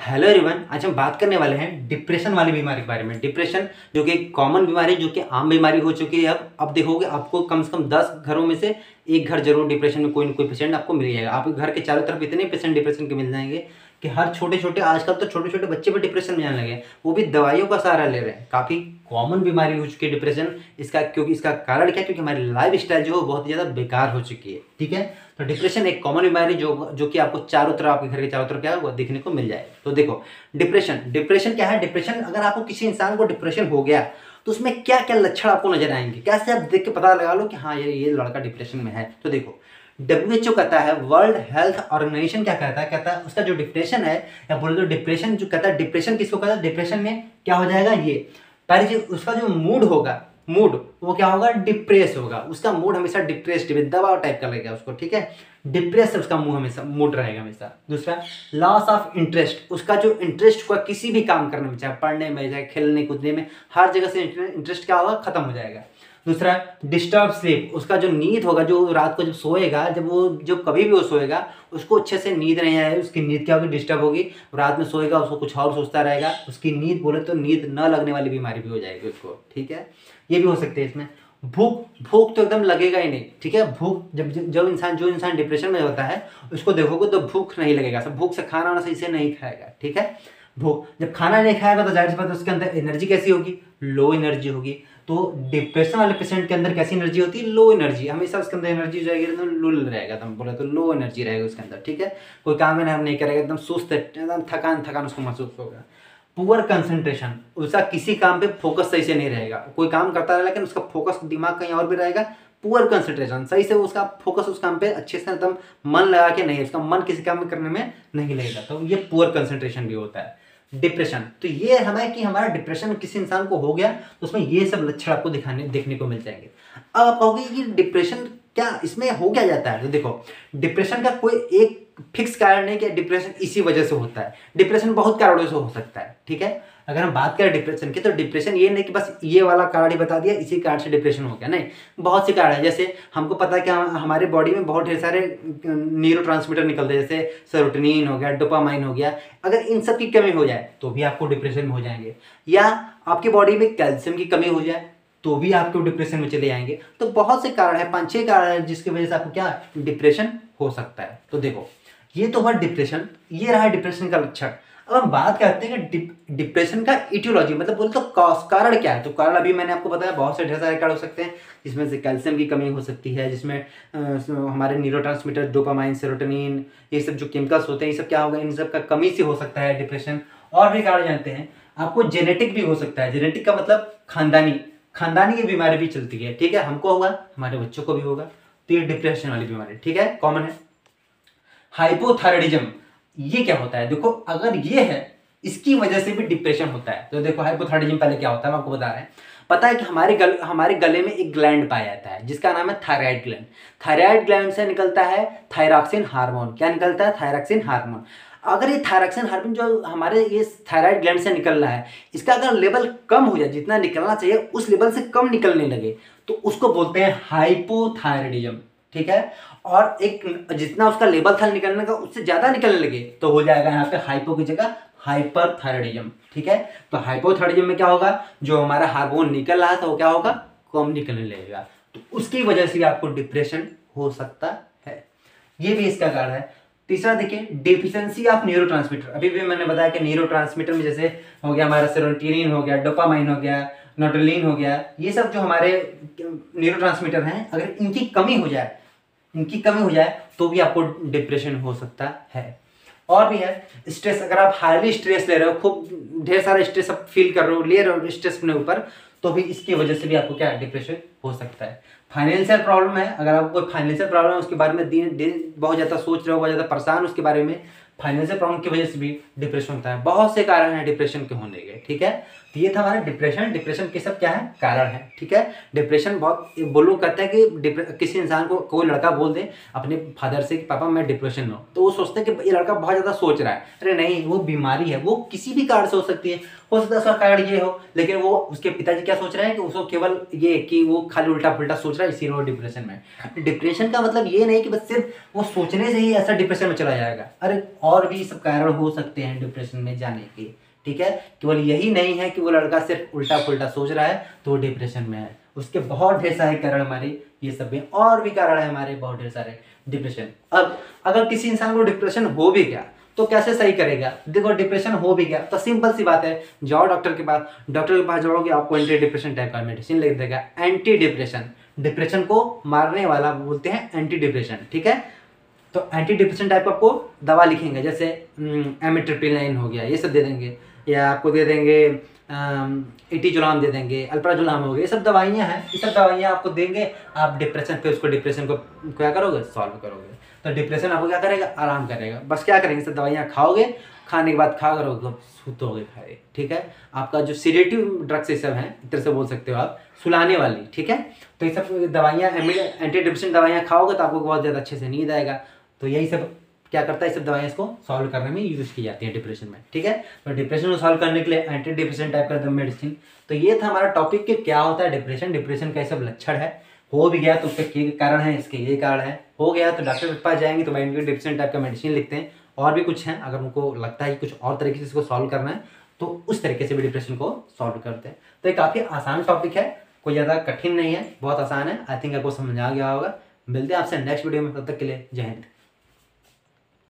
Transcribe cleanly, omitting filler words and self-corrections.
Hello everyone, आज हम बात करने वाले हैं डिप्रेशन वाली बीमारी के बारे में। डिप्रेशन जो कि एक कॉमन बीमारी है, जो कि आम बीमारी हो चुकी है। अब देखोगे आपको कम से कम 10 घरों में से एक घर जरूर डिप्रेशन में कोई न कोई पेशेंट आपको मिल जाएगा। आपके घर के चारों तरफ इतने पेशेंट डिप्रेशन के मिल जाएंगे कि हर छोटे छोटे, आजकल तो छोटे छोटे बच्चे भी डिप्रेशन में जाने लगे हैं, वो भी दवाइयों का सहारा ले रहे हैं। काफ़ी कॉमन बीमारी हो चुकी है डिप्रेशन। क्योंकि इसका कारण क्या है? क्योंकि हमारी लाइफ स्टाइल जो है बहुत ही ज़्यादा बेकार हो चुकी है। ठीक है, तो डिप्रेशन एक कॉमन बीमारी जो कि आपको चारों तरफ, आपके घर के चारों तरफ क्या है वो देखने को मिल जाए। तो देखो, डिप्रेशन क्या है? डिप्रेशन, अगर आपको किसी इंसान को डिप्रेशन हो गया तो उसमें क्या क्या लक्षण आपको नजर आएंगे, कैसे आप देख के पता लगा लो कि हाँ ये लड़का डिप्रेशन में है। तो देखो, WHO कहता है, वर्ल्ड हेल्थ ऑर्गेनाइजेशन क्या कहता है उसका जो डिप्रेशन है, या बोले तो डिप्रेशन जो कहता है, डिप्रेशन किसको कहता है? डिप्रेशन में क्या हो जाएगा, ये पहले जो उसका जो मूड वो क्या होगा? डिप्रेस होगा। उसका मूड हमेशा डिप्रेस्ड, दबाव टाइप का लगेगा उसको। ठीक है, डिप्रेस उसका मुंह हमेशा मूड रहेगा हमेशा। दूसरा, लॉस ऑफ इंटरेस्ट, उसका जो इंटरेस्ट हुआ किसी भी काम करने में, चाहे पढ़ने में, चाहे खेलने कूदने में, हर जगह से इंटरेस्ट क्या होगा? खत्म हो जाएगा। दूसरा, डिस्टर्ब स्लीप, उसका जो नींद होगा, जो रात को जब सोएगा, जब कभी भी वो सोएगा, उसको अच्छे से नींद नहीं आएगी। उसकी नींद क्या होगी? डिस्टर्ब होगी। रात में सोएगा, उसको कुछ और सोचता रहेगा। उसकी नींद, बोले तो नींद न लगने वाली बीमारी भी हो जाएगी उसको। ठीक है, ये भी हो सकते हैं इसमें। भूख तो एकदम लगेगा ही नहीं। ठीक है, भूख जो इंसान डिप्रेशन में होता है, उसको देखोगे तो भूख नहीं लगेगा। सब भूख से खाना वाना सही से नहीं खाएगा। ठीक है, भूख जब खाना नहीं खाएगा तो जाहिर सी बात है उसके अंदर एनर्जी कैसी होगी? लो एनर्जी होगी। तो डिप्रेशन वाले पेशेंट के अंदर कैसी एनर्जी होती है? Low energy. हमेशा उसके अंदर एनर्जी जाएगी एकदम लुल रहेगा, एकदम बोले तो लो एनर्जी रहेगा उसके अंदर। ठीक है, कोई काम नहीं करेगा, एकदम सुस्त, एकदम थकान उसको महसूस होगा। पुअर कंसंट्रेशन, उसका किसी काम पे फोकस सही से नहीं रहेगा। कोई काम करता है लेकिन उसका फोकस दिमाग कहीं और भी रहेगा। पुअर कंसंट्रेशन, सही से उसका फोकस उस काम पे अच्छे से एकदम मन लगा के नहीं, उसका मन किसी काम में करने में नहीं लगेगा, तो ये पुअर कंसंट्रेशन भी होता है। डिप्रेशन, तो ये हमें कि हमारा डिप्रेशन किसी इंसान को हो गया तो उसमें ये सब लक्षण आपको देखने को मिल जाएंगे। अब आप कहोगे कि डिप्रेशन क्या, इसमें हो क्या जाता है? तो देखो, डिप्रेशन का कोई एक फिक्स कारण नहीं कि डिप्रेशन इसी वजह से होता है। डिप्रेशन बहुत कारणों से हो सकता है। ठीक है, अगर हम बात करें डिप्रेशन की, तो डिप्रेशन ये नहीं कि बस ये वाला कारण ही बता दिया इसी कारण से डिप्रेशन हो गया, नहीं, बहुत से कारण है। जैसे हमको पता है कि हमारे बॉडी में बहुत ढेर सारे न्यूरोट्रांसमीटर निकलते हैं, जैसे सेरोटोनिन हो गया, डोपामाइन हो गया। अगर इन सब की कमी हो जाए तो भी आपको डिप्रेशन में हो जाएंगे, या आपकी बॉडी में कैल्शियम की कमी हो जाए तो भी आपको डिप्रेशन में चले जाएंगे। तो बहुत से कारण है, 5-6 कारण है जिसकी वजह से आपको क्या डिप्रेशन हो सकता है। तो देखो, ये तो हुआ डिप्रेशन, ये रहा डिप्रेशन का लक्षण। अब हम बात करते हैं कि डिप्रेशन का इटियोलॉजी, मतलब बोले तो कारण क्या है। तो कारण अभी मैंने आपको बताया, बहुत से ढेर सारे कारण हो सकते हैं, जिसमें से कैल्शियम की कमी हो सकती है, जिसमें हमारे न्यूरोट्रांसमीटर, डोपामाइन, सेरोटोनिन, ये सब जो केमिकल्स होते हैं, ये सब क्या होगा? इन सब का कमी से हो सकता है डिप्रेशन। और भी कारण जानते हैं, आपको जेनेटिक भी हो सकता है। जेनेटिक का मतलब खानदानी ये बीमारी भी चलती है। ठीक है, हमको होगा, हमारे बच्चों को भी होगा, तो ये डिप्रेशन वाली बीमारी, ठीक है, कॉमन है। हाइपोथायराइडिज्म, ये क्या होता है? देखो, अगर ये है, इसकी वजह से भी डिप्रेशन होता है। तो देखो, हाइपोथायराइडिज्म पहले क्या होता है, मैं आपको बता रहे हैं। पता है कि हमारे गले में एक ग्लैंड पाया जाता है जिसका नाम है थायराइड ग्लैंड। थायराइड ग्लैंड से निकलता है थायरॉक्सिन हार्मोन। क्या निकलता है? Thyroxine hormone. अगर ये थायरॉक्सिन हार्मोन जो हमारे ये थायराइड ग्लैंड से निकल रहा है, इसका अगर लेवल कम हो जाए, जितना निकलना चाहिए उस लेवल से कम निकलने लगे, तो उसको बोलते हैं हाइपोथायराइडिज्म। ठीक है, और एक जितना उसका लेवल था निकलने का, उससे ज्यादा निकलने लगे तो हो जाएगा यहाँ पे हाइपो की जगह हाइपरथायराइडिज्म। ठीक है, तो हाइपोथायराइडिज्म में क्या होगा? जो हमारा हार्मोन निकल रहा था वो क्या होगा? कम निकलने लगेगा, तो उसकी वजह से आपको डिप्रेशन हो सकता है। ये भी इसका कारण है। तीसरा देखिए, डेफिशिएंसी ऑफ न्यूरोट्रांसमीटर। अभी भी मैंने बताया कि न्यूरोट्रांसमीटर में जैसे हो गया हमारा सेरोटोनिन हो गया, डोपामाइन हो गया, नोटोलिन हो गया, ये सब जो हमारे न्यूरोट्रांसमीटर हैं, अगर इनकी कमी हो जाए तो भी आपको डिप्रेशन हो सकता है। और भी है स्ट्रेस, अगर आप हाईली स्ट्रेस ले रहे हो, खूब ढेर सारा स्ट्रेस आप फील कर रहे हो, ले रहे हो स्ट्रेस अपने ऊपर, तो भी इसकी वजह से भी आपको क्या डिप्रेशन हो सकता है। फाइनेंशियल प्रॉब्लम है, अगर आपको कोई फाइनेंशियल प्रॉब्लम है, उसके बारे में दिन बहुत ज़्यादा सोच रहे हो, बहुत ज़्यादा परेशान उसके बारे में, फाइनेंशियल प्रॉब्लम की वजह से भी डिप्रेशन होता है। बहुत से कारण हैं डिप्रेशन के होने के। ठीक है, तो ये था हमारा डिप्रेशन के सब क्या है? कारण है। ठीक है, डिप्रेशन बहुत बोलो कहते हैं कि किसी इंसान को कोई लड़का बोल दे अपने फादर से कि पापा मैं डिप्रेशन में हूँ, तो वो सोचते हैं कि ये लड़का बहुत ज़्यादा सोच रहा है। अरे नहीं, वो बीमारी है, वो किसी भी कारण से हो सकती है। हो सकता है उसका कारण ये हो, लेकिन वो उसके पिताजी क्या सोच रहे हैं कि उसको केवल ये कि वो खाली उल्टा पुल्टा सोच रहा है, इसीलिए वो डिप्रेशन में। डिप्रेशन का मतलब ये नहीं कि बस सिर्फ वो सोचने से ही ऐसा डिप्रेशन में चला जाएगा। अरे और भी सब कारण हो सकते हैं डिप्रेशन में जाने के, ठीक है। केवल यही नहीं है कि वो लड़का सिर्फ उल्टा पुल्टा सोच रहा है तो वो डिप्रेशन में है, उसके बहुत ढेर सारे कारण हमारे ये सब में, और भी कारण है हमारे बहुत ढेर सारे डिप्रेशन। अब अगर किसी इंसान को डिप्रेशन हो भी गया तो कैसे सही करेगा? देखो डिप्रेशन हो भी गया तो सिंपल सी बात है, जाओ डॉक्टर के पास, डॉक्टर के पास जाओगे आपको एंटी डिप्रेशन टाइप का मेडिसिन लिख देगा। एंटी डिप्रेशन, डिप्रेशन को मारने वाला बोलते हैं एंटी डिप्रेशन, ठीक है। तो एंटी डिप्रेशन टाइप आपको दवा लिखेंगे, जैसे एमिट्रिप्टिलाइन हो गया, ये सब दे देंगे, या आपको दे देंगे इटिजुलाम दे देंगे, अल्प्राजुलाम हो गया, ये सब दवाइयाँ हैं, ये सब दवाइयाँ आपको देंगे। आप डिप्रेशन पे उसको डिप्रेशन को क्या करोगे? सॉल्व करोगे। तो डिप्रेशन आपको क्या करेगा? आराम करेगा। बस क्या करेंगे? सब दवाइयाँ खाओगे, खाने के बाद खा करोगे सुतोगे खाए, ठीक है। आपका जो सीडेटिव ड्रग्स ये सब हैं, एक तरह से बोल सकते हो आप, सुलाने वाली, ठीक है। तो ये सब दवाइयाँ एंटी डिप्रेशन दवाइयाँ खाओगे तो आपको बहुत ज़्यादा अच्छे से नींद आएगा। तो यही सब क्या करता है, ये सब दवाइयाँ इसको सॉल्व करने में यूज की जाती हैं डिप्रेशन में, ठीक है। तो डिप्रेशन को सॉल्व करने के लिए एंटी डिप्रेशन टाइप का मेडिसिन। तो ये था हमारा टॉपिक कि क्या होता है डिप्रेशन, डिप्रेशन का सब लक्षण है। हो भी गया तो उसके क्या कारण है, इसके ये कारण है। हो गया तो डॉक्टर के पास जाएंगे तो एंटी डिप्रेशन टाइप का मेडिसिन लिखते हैं। और भी कुछ हैं, अगर उनको लगता है कि कुछ और तरीके से इसको सॉल्व करना है तो उस तरीके से भी डिप्रेशन को सॉल्व करते हैं। तो ये काफ़ी आसान टॉपिक है, कोई ज़्यादा कठिन नहीं है, बहुत आसान है। आई थिंक आपको समझ आ गया होगा। मिलते हैं आपसे नेक्स्ट वीडियो में, तब तक के लिए जय हिंद।